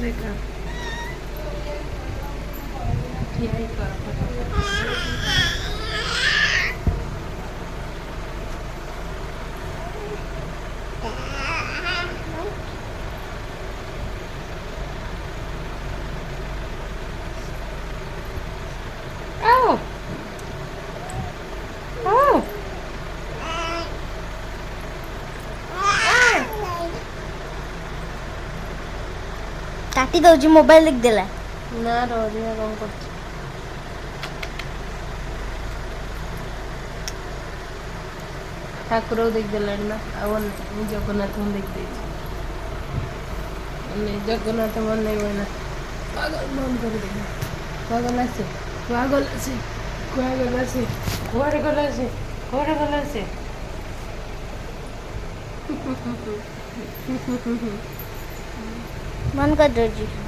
देखा यही कर आओ आओ काटी दौची मोबाइल लिख देला ना रोज कौन कर ठाकुर देख देला ना अवन जगन्नाथ देख दे जगन्नाथ मन नहीं बना पागल मन कर दे पागल आसे पागल आसे पागल आसे कुआरे गला से कुआरे गला से मन कर दौची